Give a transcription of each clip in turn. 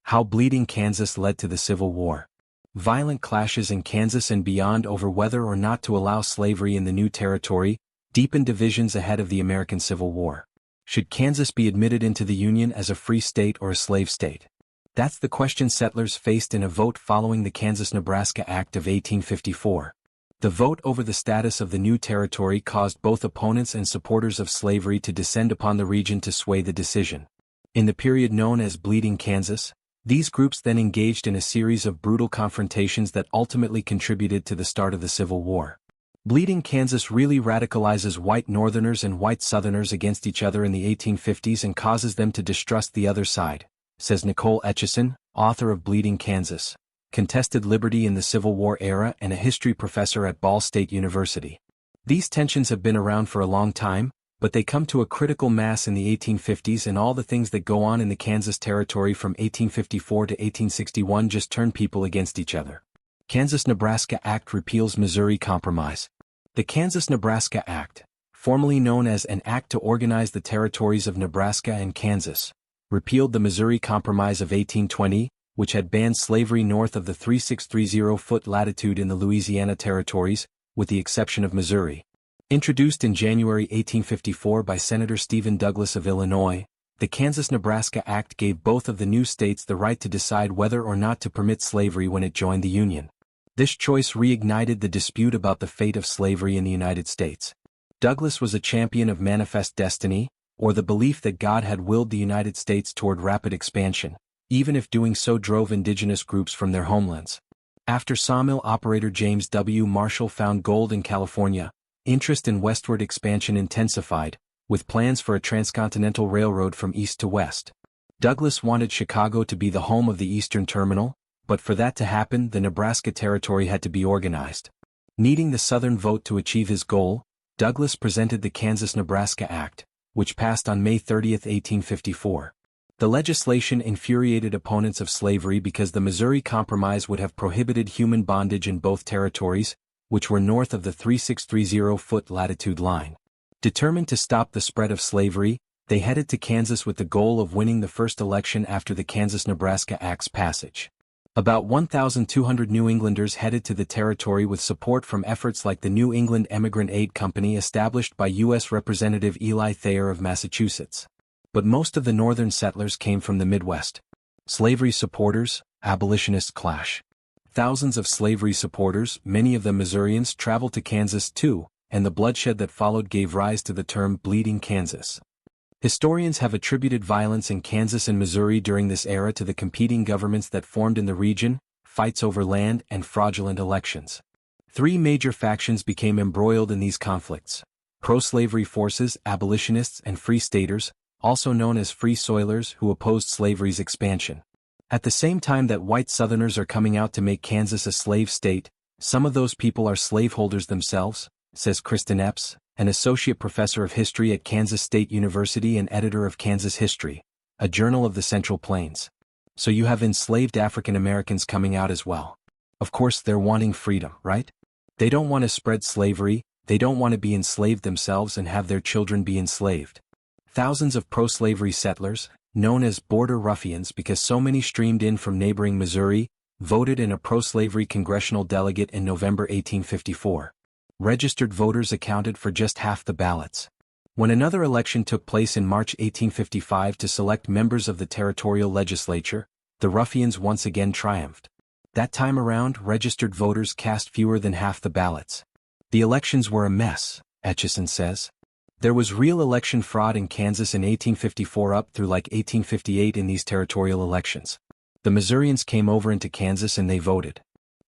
How Bleeding Kansas Led to the Civil War. Violent clashes in Kansas and beyond over whether or not to allow slavery in the new territory deepened divisions ahead of the American Civil War. Should Kansas be admitted into the Union as a free state or a slave state? That's the question settlers faced in a vote following the Kansas-Nebraska Act of 1854. The vote over the status of the new territory caused both opponents and supporters of slavery to descend upon the region to sway the decision. In the period known as Bleeding Kansas, these groups then engaged in a series of brutal confrontations that ultimately contributed to the start of the Civil War. Bleeding Kansas really radicalizes white Northerners and white Southerners against each other in the 1850s and causes them to distrust the other side, says Nicole Etcheson, author of Bleeding Kansas, Contested Liberty in the Civil War Era and a history professor at Ball State University. These tensions have been around for a long time, but they come to a critical mass in the 1850s, and all the things that go on in the Kansas Territory from 1854 to 1861 just turn people against each other. Kansas-Nebraska Act repeals Missouri Compromise. The Kansas-Nebraska Act, formerly known as an Act to Organize the Territories of Nebraska and Kansas, repealed the Missouri Compromise of 1820, which had banned slavery north of the 3630-foot latitude in the Louisiana territories, with the exception of Missouri. Introduced in January 1854 by Senator Stephen Douglas of Illinois, the Kansas-Nebraska Act gave both of the new states the right to decide whether or not to permit slavery when it joined the Union. This choice reignited the dispute about the fate of slavery in the United States. Douglas was a champion of manifest destiny, or the belief that God had willed the United States toward rapid expansion, even if doing so drove indigenous groups from their homelands. After sawmill operator James W. Marshall found gold in California, interest in westward expansion intensified, with plans for a transcontinental railroad from east to west. Douglas wanted Chicago to be the home of the Eastern Terminal, but for that to happen, the Nebraska Territory had to be organized. Needing the Southern vote to achieve his goal, Douglas presented the Kansas-Nebraska Act, which passed on May 30, 1854. The legislation infuriated opponents of slavery because the Missouri Compromise would have prohibited human bondage in both territories, which were north of the 3630-foot latitude line. Determined to stop the spread of slavery, they headed to Kansas with the goal of winning the first election after the Kansas-Nebraska Act's passage. About 1,200 New Englanders headed to the territory with support from efforts like the New England Emigrant Aid Company established by U.S. Representative Eli Thayer of Massachusetts. But most of the northern settlers came from the Midwest. Slavery supporters, abolitionists clash. Thousands of slavery supporters, many of them Missourians, traveled to Kansas too, and the bloodshed that followed gave rise to the term Bleeding Kansas. Historians have attributed violence in Kansas and Missouri during this era to the competing governments that formed in the region, fights over land, and fraudulent elections. Three major factions became embroiled in these conflicts: pro-slavery forces, abolitionists, and free staters, also known as free soilers, who opposed slavery's expansion. At the same time that white Southerners are coming out to make Kansas a slave state, some of those people are slaveholders themselves, says Kristen Epps, an associate professor of history at Kansas State University and editor of Kansas History, a journal of the Central Plains. So you have enslaved African Americans coming out as well. Of course they're wanting freedom, right? They don't want to spread slavery, they don't want to be enslaved themselves and have their children be enslaved. Thousands of pro-slavery settlers, known as border ruffians because so many streamed in from neighboring Missouri, voted in a pro-slavery congressional delegate in November 1854. Registered voters accounted for just half the ballots. When another election took place in March 1855 to select members of the territorial legislature, the ruffians once again triumphed. That time around, registered voters cast fewer than half the ballots. The elections were a mess, Etcheson says. There was real election fraud in Kansas in 1854 up through like 1858 in these territorial elections. The Missourians came over into Kansas and they voted.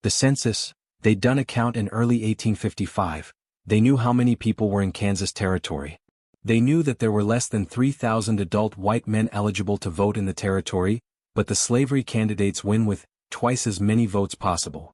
The census, they'd done a count in early 1855, they knew how many people were in Kansas territory. They knew that there were less than 3,000 adult white men eligible to vote in the territory, but the slavery candidates win with twice as many votes possible.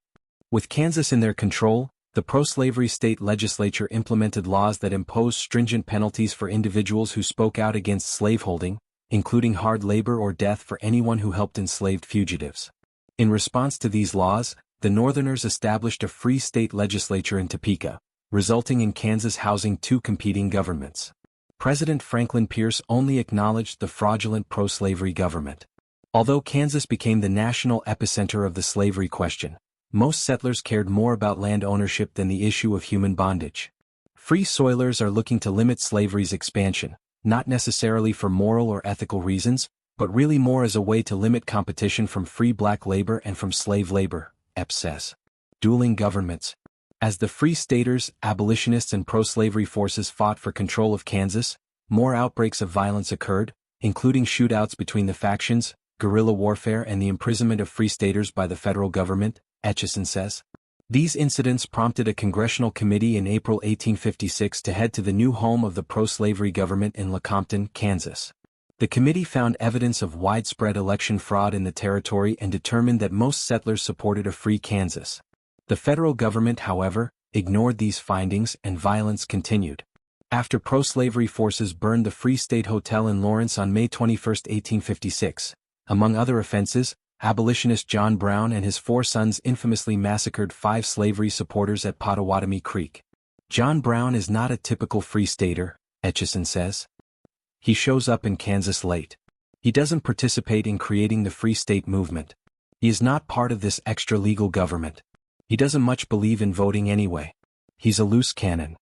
With Kansas in their control, the pro-slavery state legislature implemented laws that imposed stringent penalties for individuals who spoke out against slaveholding, including hard labor or death for anyone who helped enslaved fugitives. In response to these laws, the Northerners established a free state legislature in Topeka, resulting in Kansas housing two competing governments. President Franklin Pierce only acknowledged the fraudulent pro-slavery government. Although Kansas became the national epicenter of the slavery question, most settlers cared more about land ownership than the issue of human bondage. Free soilers are looking to limit slavery's expansion, not necessarily for moral or ethical reasons, but really more as a way to limit competition from free black labor and from slave labor, Epps says. Dueling governments. As the Free Staters, abolitionists and pro-slavery forces fought for control of Kansas, more outbreaks of violence occurred, including shootouts between the factions, guerrilla warfare and the imprisonment of Free Staters by the federal government, Etcheson says. These incidents prompted a congressional committee in April 1856 to head to the new home of the pro-slavery government in Lecompton, Kansas. The committee found evidence of widespread election fraud in the territory and determined that most settlers supported a free Kansas. The federal government, however, ignored these findings and violence continued. After pro-slavery forces burned the Free State Hotel in Lawrence on May 21, 1856, among other offenses, abolitionist John Brown and his 4 sons infamously massacred 5 slavery supporters at Pottawatomie Creek. John Brown is not a typical Free Stater, Etcheson says. He shows up in Kansas late. He doesn't participate in creating the Free State movement. He is not part of this extra-legal government. He doesn't much believe in voting anyway. He's a loose cannon.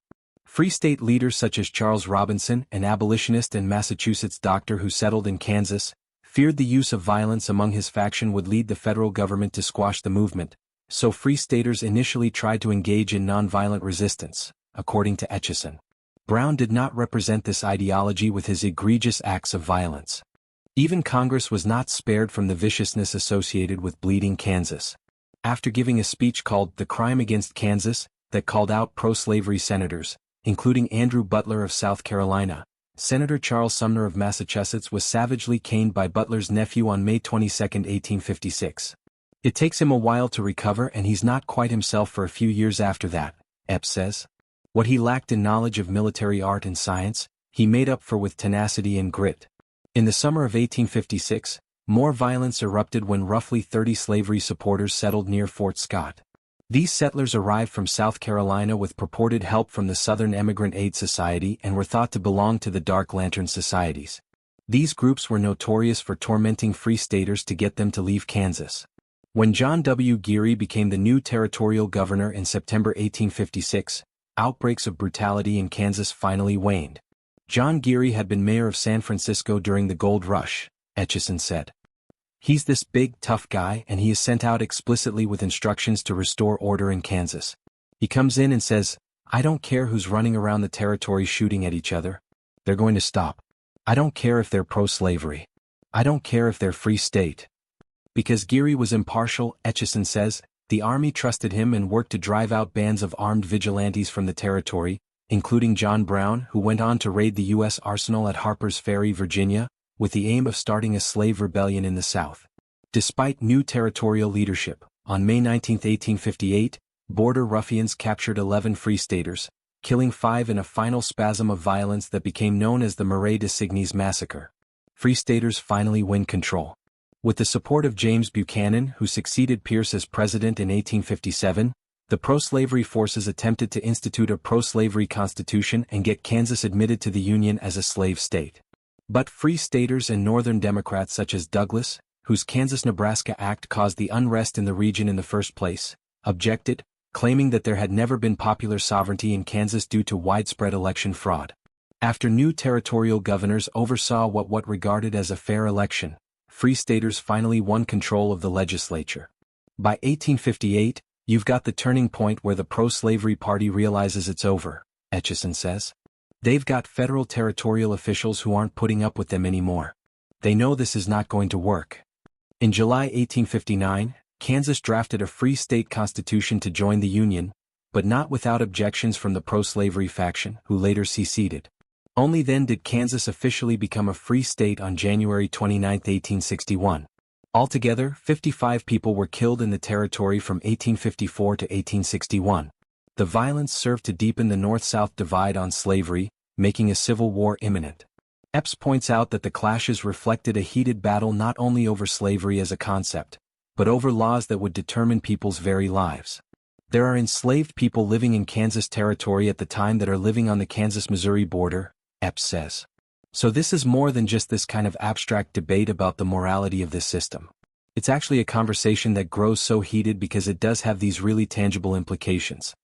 Free State leaders such as Charles Robinson, an abolitionist and Massachusetts doctor who settled in Kansas, feared the use of violence among his faction would lead the federal government to squash the movement, so Free Staters initially tried to engage in nonviolent resistance, according to Etcheson. Brown did not represent this ideology with his egregious acts of violence. Even Congress was not spared from the viciousness associated with Bleeding Kansas. After giving a speech called "The Crime Against Kansas," that called out pro-slavery senators, including Andrew Butler of South Carolina, Senator Charles Sumner of Massachusetts was savagely caned by Butler's nephew on May 22, 1856. It takes him a while to recover and he's not quite himself for a few years after that, Epps says. What he lacked in knowledge of military art and science, he made up for with tenacity and grit. In the summer of 1856, more violence erupted when roughly 30 slavery supporters settled near Fort Scott. These settlers arrived from South Carolina with purported help from the Southern Emigrant Aid Society and were thought to belong to the Dark Lantern Societies. These groups were notorious for tormenting Free Staters to get them to leave Kansas. When John W. Geary became the new territorial governor in September 1856, outbreaks of brutality in Kansas finally waned. John Geary had been mayor of San Francisco during the Gold Rush, Etcheson said. He's this big, tough guy and he is sent out explicitly with instructions to restore order in Kansas. He comes in and says, "I don't care who's running around the territory shooting at each other. They're going to stop. I don't care if they're pro-slavery. I don't care if they're Free State." Because Geary was impartial, Etcheson says, the army trusted him and worked to drive out bands of armed vigilantes from the territory, including John Brown, who went on to raid the U.S. arsenal at Harper's Ferry, Virginia, with the aim of starting a slave rebellion in the South. Despite new territorial leadership, on May 19, 1858, border ruffians captured 11 Free Staters, killing 5 in a final spasm of violence that became known as the Marais de Cygnes massacre. Free Staters finally win control. With the support of James Buchanan, who succeeded Pierce as president in 1857, the pro-slavery forces attempted to institute a pro-slavery constitution and get Kansas admitted to the Union as a slave state. But Free Staters and Northern Democrats such as Douglas, whose Kansas-Nebraska Act caused the unrest in the region in the first place, objected, claiming that there had never been popular sovereignty in Kansas due to widespread election fraud. After new territorial governors oversaw what regarded as a fair election, Free Staters finally won control of the legislature. By 1858, you've got the turning point where the pro-slavery party realizes it's over, Etcheson says. They've got federal territorial officials who aren't putting up with them anymore. They know this is not going to work. In July 1859, Kansas drafted a Free State Constitution to join the Union, but not without objections from the pro-slavery faction, who later seceded. Only then did Kansas officially become a free state on January 29, 1861. Altogether, 55 people were killed in the territory from 1854 to 1861. The violence served to deepen the North-South divide on slavery, making a civil war imminent. Epps points out that the clashes reflected a heated battle not only over slavery as a concept, but over laws that would determine people's very lives. There are enslaved people living in Kansas territory at the time that are living on the Kansas-Missouri border, Epps says. So this is more than just this kind of abstract debate about the morality of this system. It's actually a conversation that grows so heated because it does have these really tangible implications.